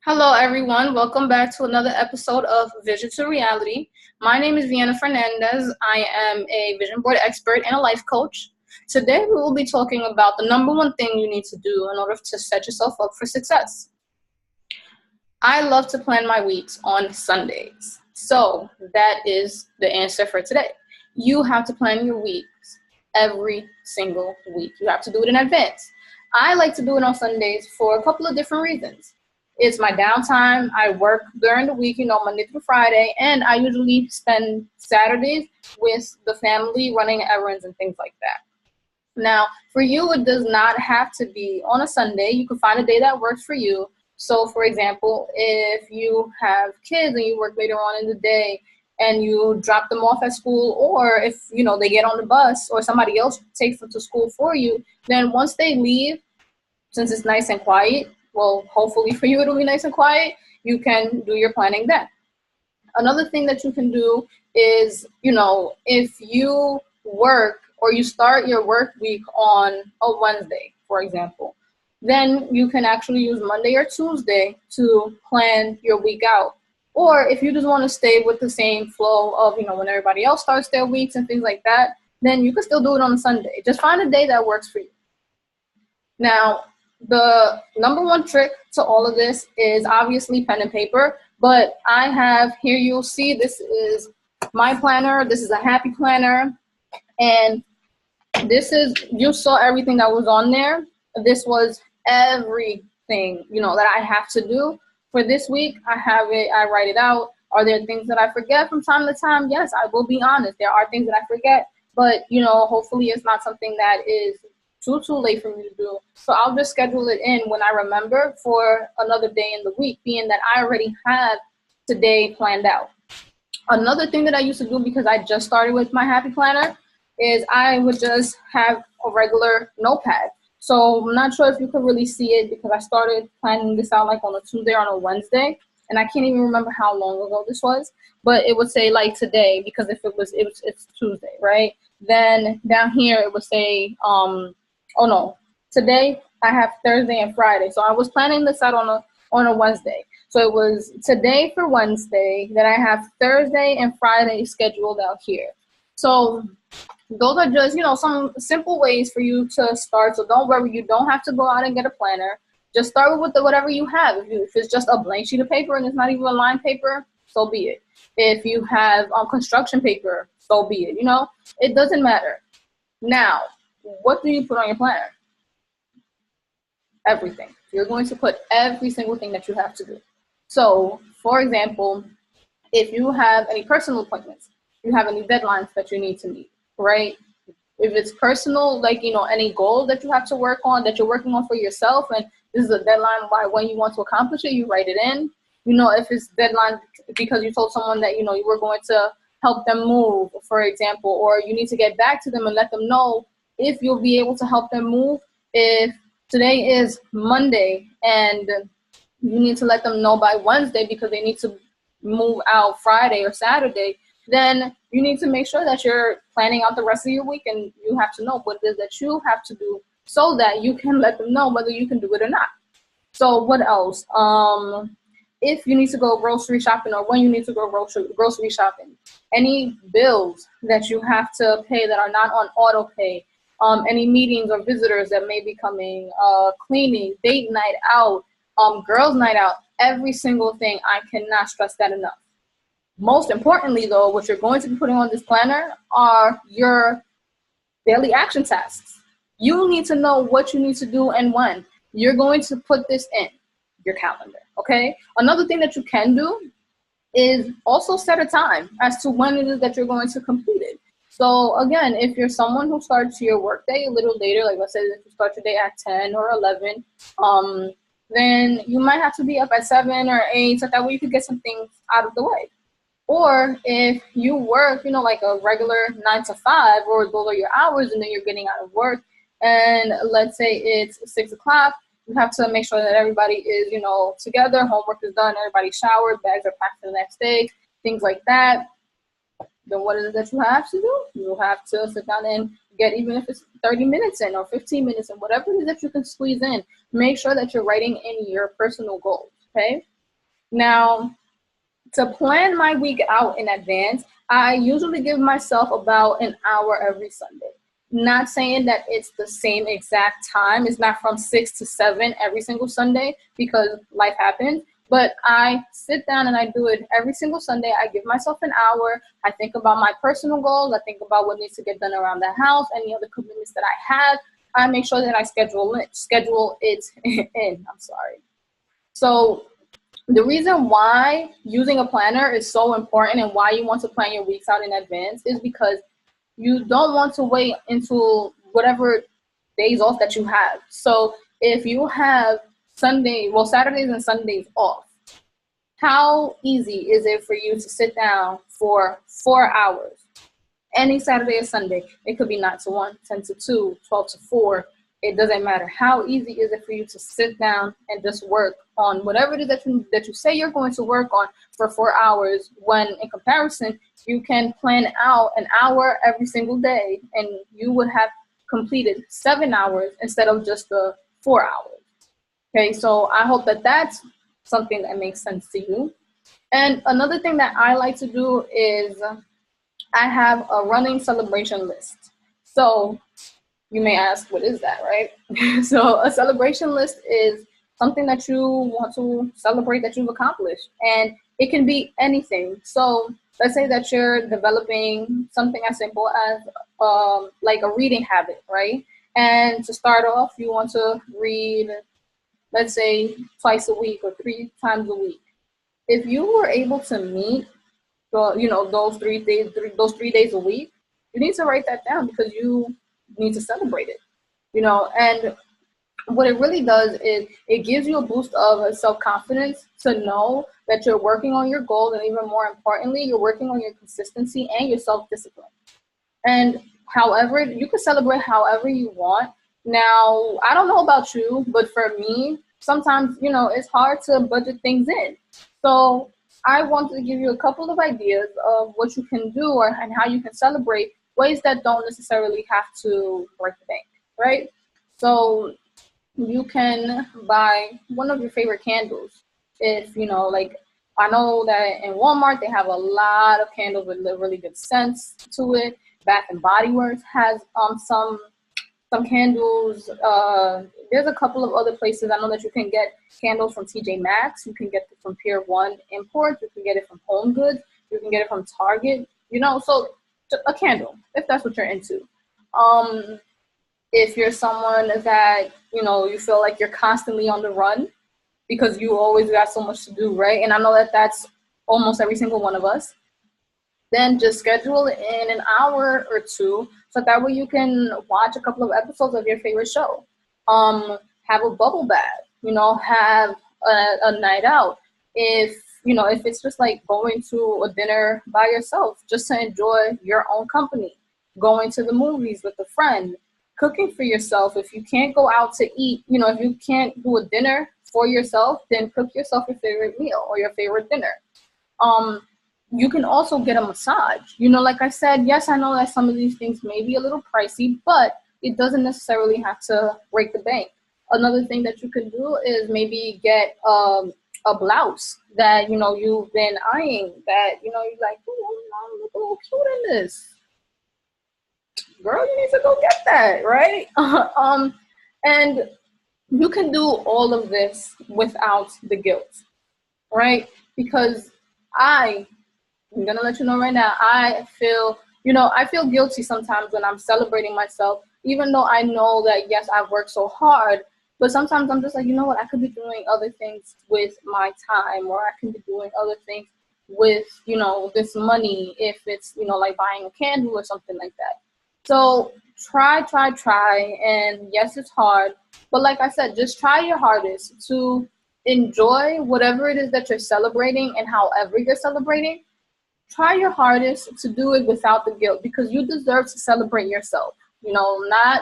Hello, everyone. Welcome back to another episode of Vision to Reality. My name is Vienna Fernandez. I am a vision board expert and a life coach. Today, we will be talking about the number one thing you need to do in order to set yourself up for success. I love to plan my weeks on Sundays. So, that is the answer for today. You have to plan your weeks every single week. You have to do it in advance. I like to do it on Sundays for a couple of different reasons. It's my downtime. I work during the week, Monday through Friday, and I usually spend Saturdays with the family running errands and things like that. Now, for you, it does not have to be on a Sunday. You can find a day that works for you. So, for example, if you have kids and you work later on in the day and you drop them off at school, or if, they get on the bus or somebody else takes them to school for you, then once they leave, since it's nice and quiet, well, hopefully for you it'll be nice and quiet, you can do your planning then. Another thing that you can do is, if you work or you start your work week on a Wednesday, for example, then you can actually use Monday or Tuesday to plan your week out. Or if you just want to stay with the same flow of, when everybody else starts their weeks and things like that, then you can still do it on a Sunday. Just find a day that works for you. Now, the number one trick to all of this is obviously pen and paper, but I have here, you'll see this is my planner. This is a happy planner, and this is, you saw everything that was on there. This was everything, that I have to do for this week. I have it, I write it out. Are there things that I forget from time to time? Yes, I will be honest. There are things that I forget, but, hopefully it's not something that is too late for me to do. So I'll just schedule it in when I remember for another day in the week, being that I already have today planned out. Another thing that I used to do, because I just started with my happy planner, is I would just have a regular notepad. So I'm not sure if you could really see it, because I started planning this out like on a Tuesday or on a Wednesday, and I can't even remember how long ago this was, but it would say like today, because if it's Tuesday, right? Then down here it would say, today I have Thursday and Friday. So I was planning this out on a Wednesday. So it was today for Wednesday, then I have Thursday and Friday scheduled out here. So those are just, some simple ways for you to start. So don't worry, you don't have to go out and get a planner. Just start with whatever you have. If it's just a blank sheet of paper and it's not even a line paper, so be it. If you have construction paper, so be it. It doesn't matter. Now, what do you put on your planner? Everything. You're going to put every single thing that you have to do. So, for example, if you have any personal appointments, you have any deadlines that you need to meet, right? If it's personal, like, any goal that you have to work on, that you're working on for yourself, and this is a deadline by when you want to accomplish it, you write it in. If it's deadline because you told someone that, you were going to help them move, for example, or you need to get back to them and let them know if you'll be able to help them move. If today is Monday and you need to let them know by Wednesday because they need to move out Friday or Saturday, then you need to make sure that you're planning out the rest of your week, and you have to know what it is that you have to do so that you can let them know whether you can do it or not. So what else? If you need to go grocery shopping, or when you need to go grocery shopping, any bills that you have to pay that are not on auto pay, any meetings or visitors that may be coming, cleaning, date night out, girls night out, every single thing. I cannot stress that enough. Most importantly, though, what you're going to be putting on this planner are your daily action tasks. You need to know what you need to do and when. You're going to put this in your calendar, okay? Another thing that you can do is also set a time as to when it is that you're going to complete it. So again, if you're someone who starts your workday a little later, like let's say that you start your day at 10 or 11, then you might have to be up at 7 or 8, so that way you could get some things out of the way. Or if you work, like a regular 9 to 5, or those are your hours, and then you're getting out of work, and let's say it's 6 o'clock, you have to make sure that everybody is, together, homework is done, everybody's showered, bags are packed for the next day, things like that. Then what is it that you have to do? You have to sit down and get, even if it's 30 minutes in or 15 minutes in, whatever it is that you can squeeze in, make sure that you're writing in your personal goals, okay? Now, to plan my week out in advance, I usually give myself about an hour every Sunday. Not saying that it's the same exact time. It's not from 6 to 7 every single Sunday because life happens. But I sit down and I do it every single Sunday. I give myself an hour. I think about my personal goals. I think about what needs to get done around the house, any other commitments that I have. I make sure that I schedule it in. I'm sorry. So the reason why using a planner is so important and why you want to plan your weeks out in advance is because you don't want to wait until whatever days off that you have. So if you have Saturdays and Sundays off, how easy is it for you to sit down for 4 hours? Any Saturday or Sunday. It could be 9 to 1, 10 to 2, 12 to 4. It doesn't matter. How easy is it for you to sit down and just work on whatever it is that you say you're going to work on for 4 hours, when in comparison, you can plan out an hour every single day and you would have completed 7 hours instead of just the 4 hours. Okay, so I hope that that's something that makes sense to you. And another thing that I like to do is I have a running celebration list. So you may ask, what is that, right? So a celebration list is something that you want to celebrate that you've accomplished. And it can be anything. So let's say that you're developing something as simple as like a reading habit, right? And to start off, you want to read, let's say, twice a week or 3 times a week. If you were able to meet those 3 days, those 3 days a week, you need to write that down because you need to celebrate it. And what it really does is it gives you a boost of self-confidence to know that you're working on your goals, and even more importantly, you're working on your consistency and your self-discipline. And however, you can celebrate however you want. Now, I don't know about you, but for me, sometimes, it's hard to budget things in. So I want to give you a couple of ideas of what you can do and how you can celebrate ways that don't necessarily have to break the bank, right? So you can buy one of your favorite candles. If, like, I know that in Walmart, they have a lot of candles with really good scents to it. Bath and Body Works has some candles. There's a couple of other places. I know that you can get candles from TJ Maxx. You can get it from Pier 1 Imports. You can get it from Home Goods. You can get it from Target. So a candle, if that's what you're into. If you're someone that, you feel like you're constantly on the run because you always got so much to do, right? And I know that that's almost every single one of us. Then just schedule in an hour or two so that way you can watch a couple of episodes of your favorite show. Have a bubble bath, have a night out. If it's just like going to a dinner by yourself, just to enjoy your own company, going to the movies with a friend, cooking for yourself. If you can't go out to eat, if you can't do a dinner for yourself, then cook yourself your favorite meal or your favorite dinner. You can also get a massage. Like I said, yes, I know that some of these things may be a little pricey, but it doesn't necessarily have to break the bank. Another thing that you can do is maybe get a blouse that, you've been eyeing, that, you're like, oh, I look a little cute in this. Girl, you need to go get that, right? And you can do all of this without the guilt, right? Because I'm gonna let you know right now, I feel guilty sometimes when I'm celebrating myself, even though I know that, yes, I've worked so hard, but sometimes I'm just like, you know what, I could be doing other things with my time, or I can be doing other things with, this money, if it's, like buying a candle or something like that. So try, and yes, it's hard, but like I said, just try your hardest to enjoy whatever it is that you're celebrating, and however you're celebrating, try your hardest to do it without the guilt, because you deserve to celebrate yourself. You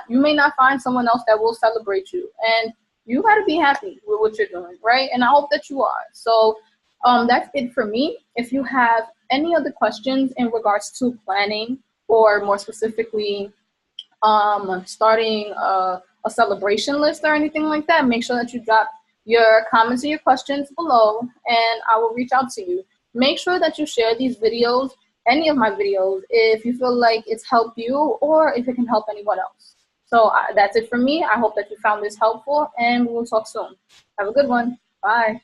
may not find someone else that will celebrate you, and you got to be happy with what you're doing, right? And I hope that you are. So that's it for me. If you have any other questions in regards to planning, or more specifically starting a celebration list or anything like that, make sure that you drop your comments and your questions below, and I will reach out to you. Make sure that you share these videos, any of my videos, if you feel like it's helped you or if it can help anyone else. So that's it for me. I hope that you found this helpful, and we will talk soon. Have a good one. Bye.